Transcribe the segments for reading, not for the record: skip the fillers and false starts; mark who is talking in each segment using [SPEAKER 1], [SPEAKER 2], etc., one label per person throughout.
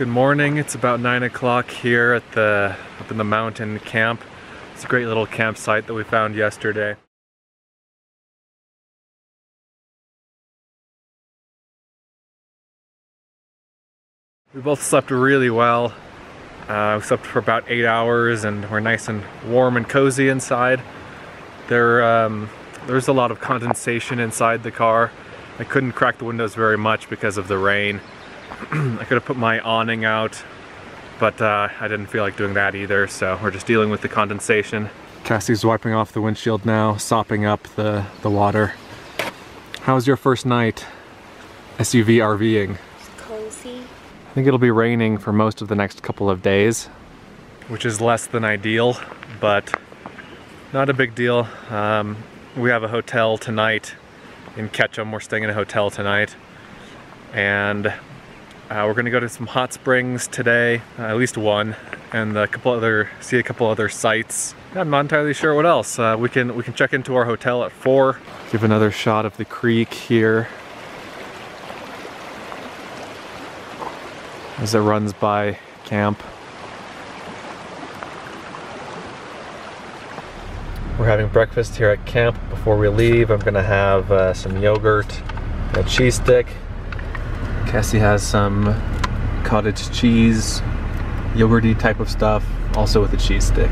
[SPEAKER 1] Good morning. It's about 9 o'clock here at up in the mountain camp. It's a great little campsite that we found yesterday. We both slept really well. We slept for about 8 hours and we're nice and warm and cozy inside. There's a lot of condensation inside the car. I couldn't crack the windows very much because of the rain. I could have put my awning out, but I didn't feel like doing that either, so we're just dealing with the condensation. Cassie's wiping off the windshield now, sopping up the water. How was your first night SUV RVing?
[SPEAKER 2] Cozy.
[SPEAKER 1] I think it'll be raining for most of the next couple of days, which is less than ideal, but not a big deal. We have a hotel tonight in Ketchum. We're staying in a hotel tonight, and we're gonna go to some hot springs today, at least one, and see a couple other sites. I'm not entirely sure what else. We can check into our hotel at 4. Give another shot of the creek here as it runs by camp. We're having breakfast here at camp before we leave. I'm gonna have some yogurt, a cheese stick. Cassie has some cottage cheese, yogurty type of stuff, also with a cheese stick.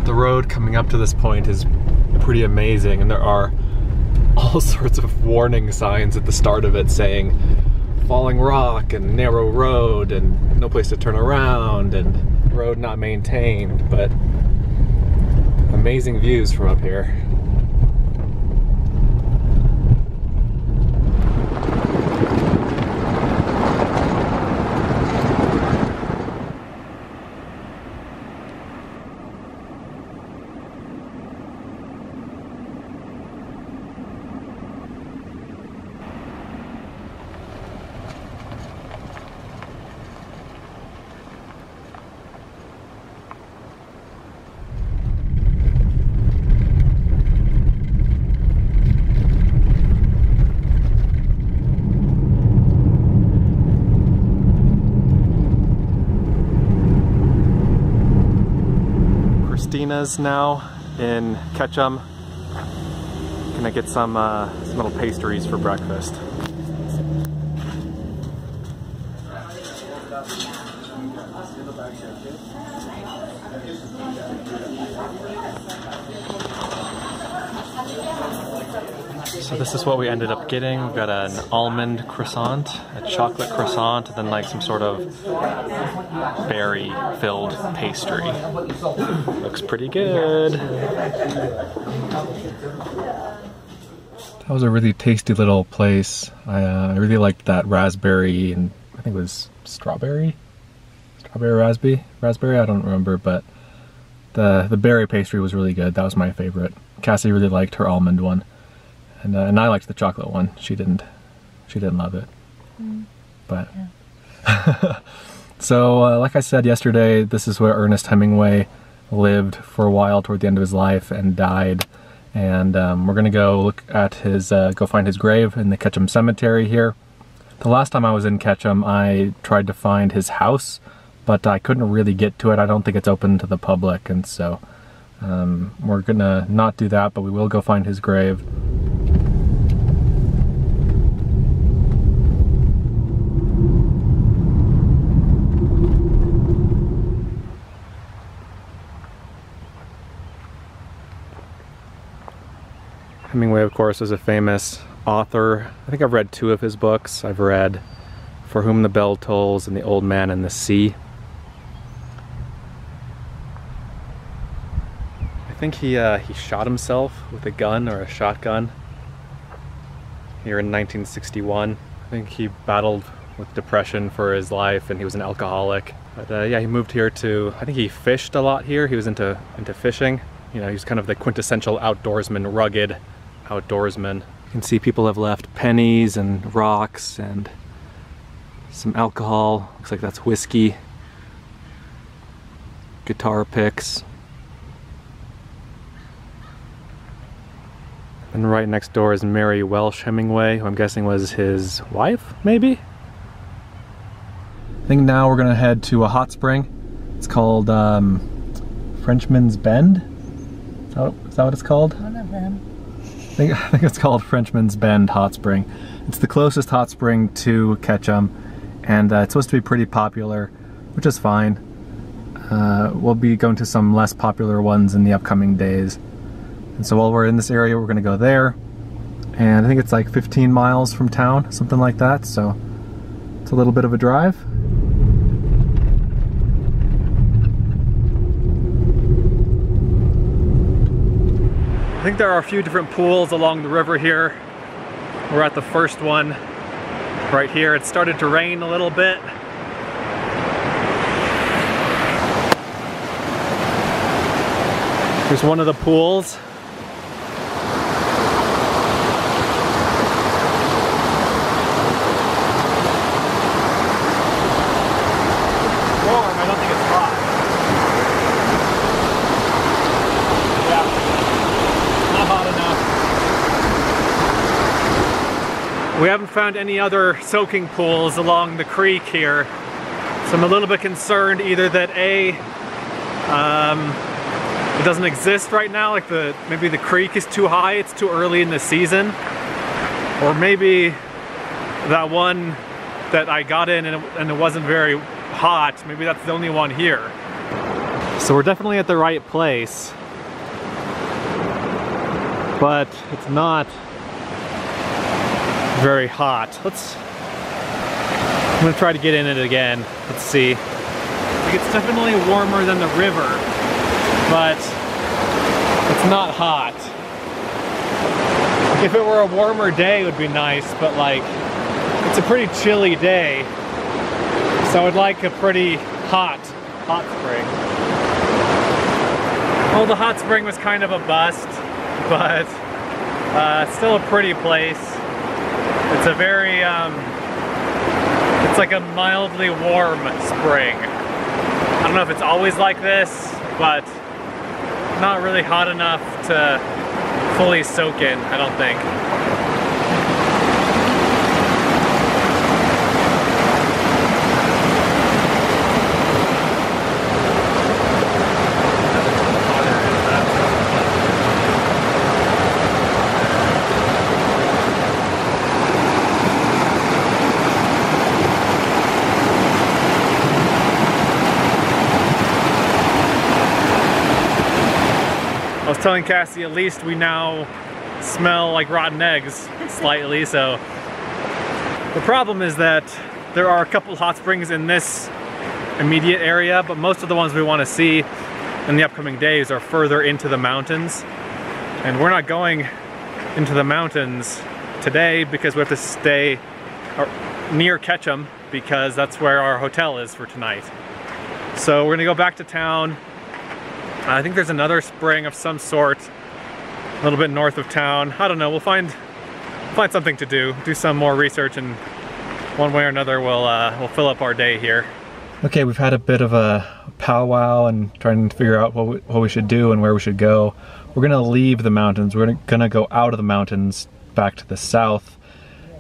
[SPEAKER 1] The road coming up to this point is pretty amazing, and there are all sorts of warning signs at the start of it saying falling rock and narrow road and no place to turn around and road not maintained, but amazing views from up here. Christina's now in Ketchum. Gonna get some little pastries for breakfast. So this is what we ended up getting. We've got an almond croissant, a chocolate croissant, and then like some sort of berry-filled pastry. Looks pretty good. That was a really tasty little place. I really liked that raspberry and I think it was strawberry? Raspberry? I don't remember, but the berry pastry was really good. That was my favorite. Cassie really liked her almond one. And I liked the chocolate one. She didn't love it. But yeah. So like I said yesterday, this is where Ernest Hemingway lived for a while toward the end of his life and died. And we're gonna go look at go find his grave in the Ketchum Cemetery here. The last time I was in Ketchum, I tried to find his house, but I couldn't really get to it. I don't think it's open to the public, and so we're gonna not do that, but we will go find his grave. Hemingway, of course, is a famous author. I think I've read 2 of his books. I've read For Whom the Bell Tolls and The Old Man and the Sea. I think he shot himself with a gun or a shotgun here in 1961. I think he battled with depression for his life and he was an alcoholic. But yeah, he moved here I think he fished a lot here. He was into fishing. You know, he's kind of the quintessential outdoorsman, rugged outdoorsman. You can see people have left pennies and rocks and some alcohol. Looks like that's whiskey. Guitar picks. And right next door is Mary Welsh Hemingway, who I'm guessing was his wife, maybe? I think now we're gonna head to a hot spring. It's called Frenchman's Bend. Is that what it's called?
[SPEAKER 2] One of them.
[SPEAKER 1] I think it's called Frenchman's Bend Hot Spring. It's the closest hot spring to Ketchum, and it's supposed to be pretty popular, which is fine. We'll be going to some less popular ones in the upcoming days. And so while we're in this area, we're gonna go there. And I think it's like 15 miles from town, something like that, so it's a little bit of a drive. I think there are a few different pools along the river here. We're at the first one right here. It started to rain a little bit. Here's one of the pools. Warm, I don't think it's hot. We haven't found any other soaking pools along the creek here, so I'm a little bit concerned either that it doesn't exist right now, like maybe the creek is too high, it's too early in the season, or maybe that one that I got in and it wasn't very hot, maybe that's the only one here. So we're definitely at the right place, but it's not very hot. I'm gonna try to get in it again. Let's see. Like, it's definitely warmer than the river, but it's not hot. If it were a warmer day, it would be nice, but like, it's a pretty chilly day. So I would like a pretty hot spring. Well, the hot spring was kind of a bust, but it's still a pretty place. It's a very, it's like a mildly warm spring. I don't know if it's always like this, but not really hot enough to fully soak in, I don't think. I was telling Cassie, at least we now smell like rotten eggs slightly, so. The problem is that there are a couple hot springs in this immediate area, but most of the ones we want to see in the upcoming days are further into the mountains. And we're not going into the mountains today because we have to stay near Ketchum because that's where our hotel is for tonight. So we're gonna go back to town. I think there's another spring of some sort a little bit north of town. I don't know, we'll find something to do some more research, and one way or another we'll fill up our day here. Okay, we've had a bit of a powwow and trying to figure out what we should do and where we should go. We're gonna leave the mountains. We're gonna go out of the mountains back to the south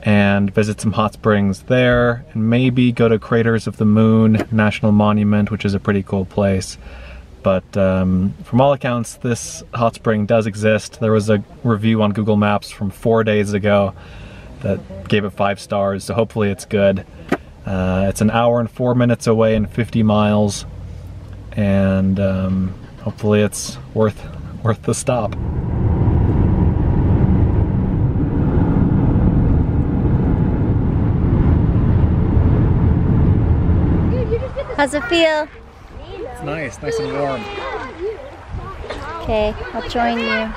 [SPEAKER 1] and visit some hot springs there, and maybe go to Craters of the Moon National Monument, which is a pretty cool place. But from all accounts, this hot spring does exist. There was a review on Google Maps from 4 days ago that gave it 5 stars, so hopefully it's good. It's an hour and 4 minutes away and 50 miles, and hopefully it's worth the stop.
[SPEAKER 3] How's it feel?
[SPEAKER 1] It's nice and warm.
[SPEAKER 3] Okay, I'll join you.
[SPEAKER 1] And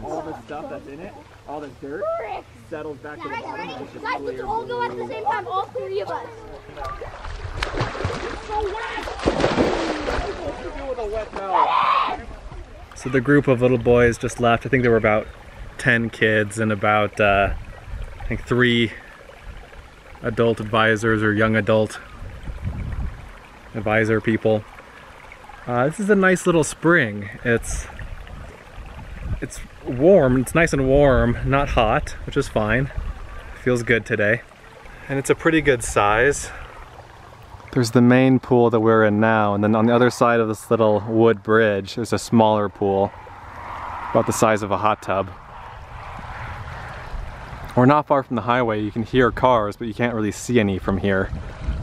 [SPEAKER 1] all the stuff that's in it, all the dirt, settles back to the bottom. And it's just
[SPEAKER 2] Guys, let's all go at the same time, all 3 of us.
[SPEAKER 1] So the group of little boys just left. I think there were about 10 kids and about, I think 3 adult advisors or young adult advisor people. This is a nice little spring. It's It's warm, it's nice and warm, not hot, which is fine. Feels good today. And it's a pretty good size. There's the main pool that we're in now, and then on the other side of this little wood bridge, there's a smaller pool, about the size of a hot tub. We're not far from the highway. You can hear cars, but you can't really see any from here,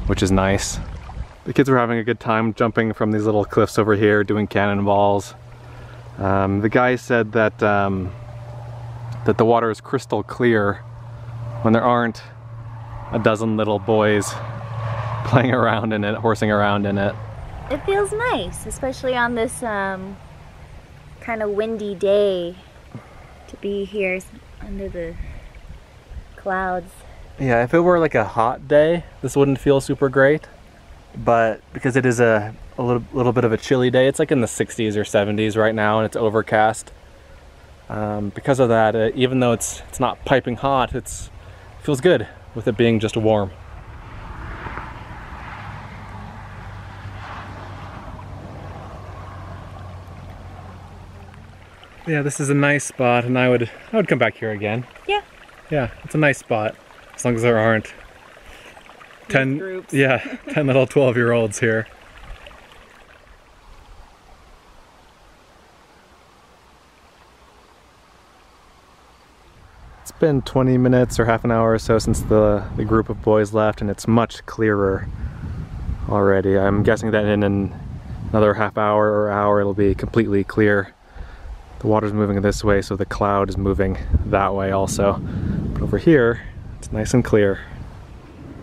[SPEAKER 1] which is nice. The kids were having a good time jumping from these little cliffs over here, doing cannonballs. The guy said that that the water is crystal clear when there aren't a dozen little boys playing around in it, horsing around in it.
[SPEAKER 3] It feels nice, especially on this kind of windy day, to be here under the clouds.
[SPEAKER 1] Yeah, if it were like a hot day, this wouldn't feel super great. But because it is a little bit of a chilly day, it's like in the 60s or 70s right now, and it's overcast. Because of that, even though it's not piping hot, it feels good with it being just warm. Yeah, this is a nice spot, and I would come back here again.
[SPEAKER 3] Yeah.
[SPEAKER 1] Yeah, it's a nice spot, as long as there aren't 10
[SPEAKER 3] groups.
[SPEAKER 1] Yeah, 10 little 12-year-olds here. It's been 20 minutes or half an hour or so since the group of boys left, and it's much clearer already. I'm guessing that in another half hour or hour it'll be completely clear. The water's moving this way, so the cloud is moving that way also. But over here, it's nice and clear.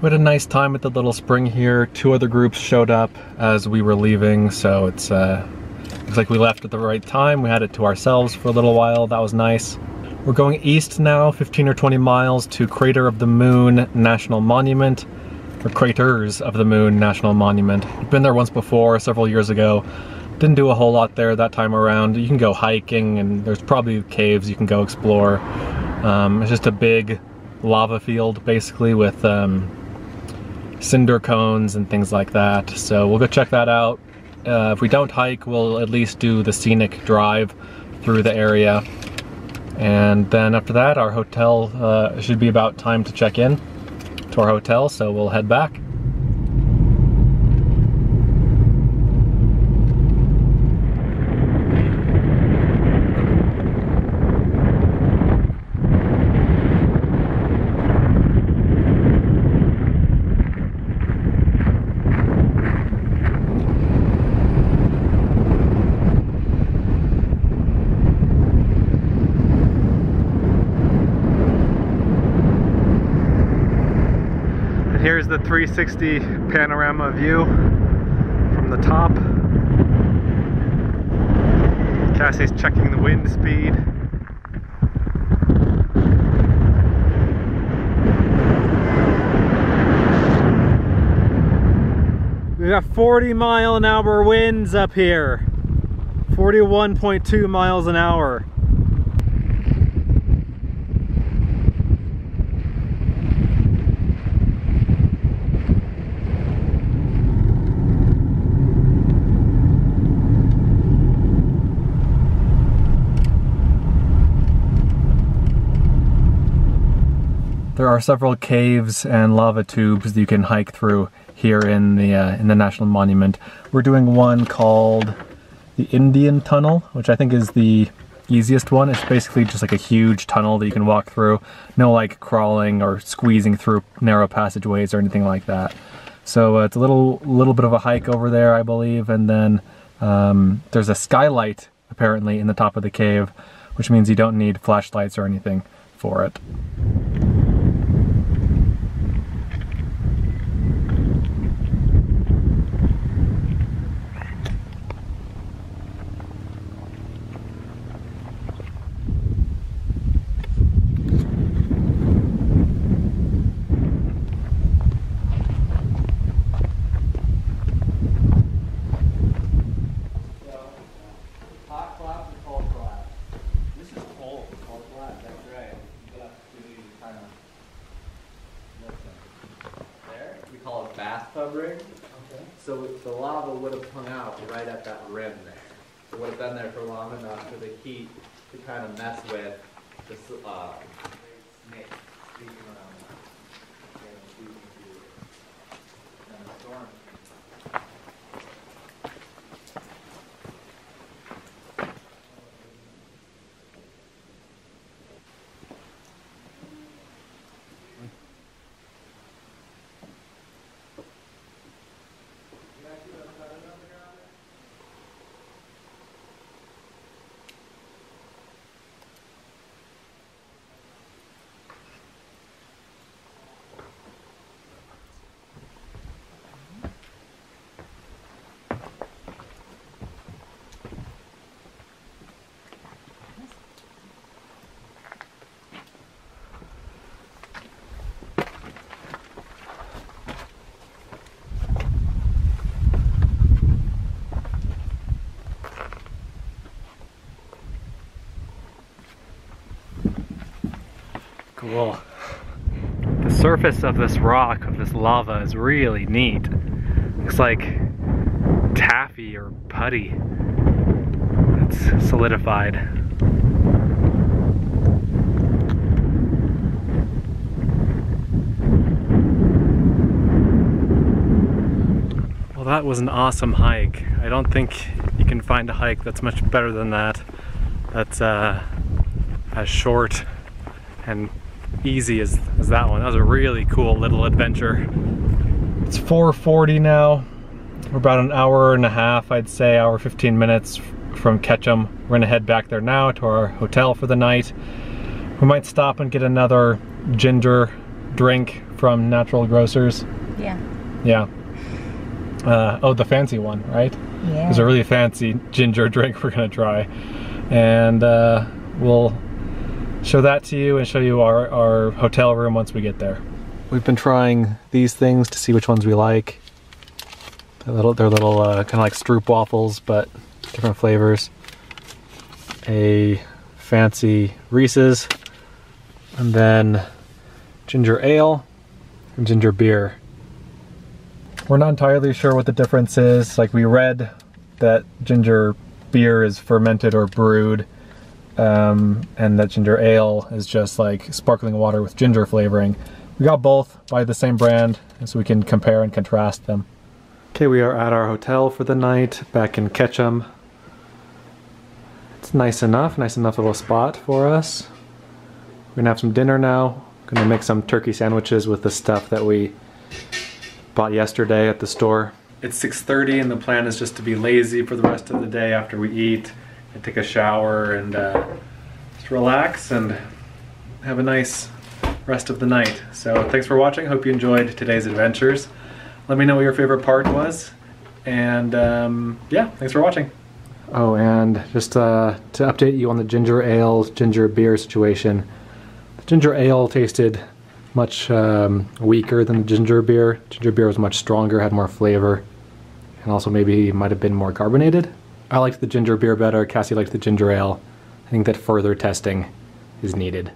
[SPEAKER 1] We had a nice time at the little spring here. 2 other groups showed up as we were leaving, so it's looks like we left at the right time. We had it to ourselves for a little while. That was nice. We're going east now, 15 or 20 miles to Crater of the Moon National Monument, or Craters of the Moon National Monument. I've been there once before, several years ago. Didn't do a whole lot there that time around. You can go hiking, and there's probably caves you can go explore. It's just a big lava field, basically, with cinder cones and things like that. So we'll go check that out. If we don't hike, we'll at least do the scenic drive through the area. And then after that, our hotel, should be about time to check in to our hotel, so we'll head back. Here's the 360 panorama view from the top. Cassie's checking the wind speed. We got 40-mile-an-hour winds up here. 41.2 miles an hour. There are several caves and lava tubes that you can hike through here in the National Monument. We're doing one called the Indian Tunnel, which I think is the easiest one. It's basically just like a huge tunnel that you can walk through. No like crawling or squeezing through narrow passageways or anything like that. So it's a little bit of a hike over there, I believe, and then there's a skylight apparently in the top of the cave, which means you don't need flashlights or anything for it. Bathtub rig. Okay. So the lava would have hung out right at that rim there. It would have been there for long enough for the heat to kind of mess with the snake sneaking around and the storm. Cool. The surface of this rock, of this lava, is really neat. Looks like taffy or putty. It's solidified. Well, that was an awesome hike. I don't think you can find a hike that's much better than that. That's as short and easy as that one. That was a really cool little adventure. It's 4:40 now. We're about an hour and a half, I'd say, hour 15 minutes from Ketchum. We're gonna head back there now to our hotel for the night. We might stop and get another ginger drink from Natural Grocers.
[SPEAKER 3] Yeah.
[SPEAKER 1] Yeah. Oh, the fancy one, right?
[SPEAKER 3] Yeah.
[SPEAKER 1] There's a really fancy ginger drink we're gonna try. And we'll show that to you and show you our hotel room once we get there. We've been trying these things to see which ones we like. They're little kind of like Stroop waffles, but different flavors. A fancy Reese's, and then ginger ale and ginger beer. We're not entirely sure what the difference is. Like, we read that ginger beer is fermented or brewed, and that ginger ale is just like sparkling water with ginger flavoring. We got both by the same brand, so we can compare and contrast them. Okay, we are at our hotel for the night, back in Ketchum. It's nice enough little spot for us. We're gonna have some dinner now. Gonna make some turkey sandwiches with the stuff that we bought yesterday at the store. It's 6:30 and the plan is just to be lazy for the rest of the day after we eat and take a shower and just relax and have a nice rest of the night. So thanks for watching. Hope you enjoyed today's adventures. Let me know what your favorite part was, and yeah, thanks for watching. Oh, and just to update you on the ginger ale, ginger beer situation. The ginger ale tasted much weaker than the ginger beer. Ginger beer was much stronger, had more flavor, and also maybe might have been more carbonated. I liked the ginger beer better. Cassie liked the ginger ale. I think that further testing is needed.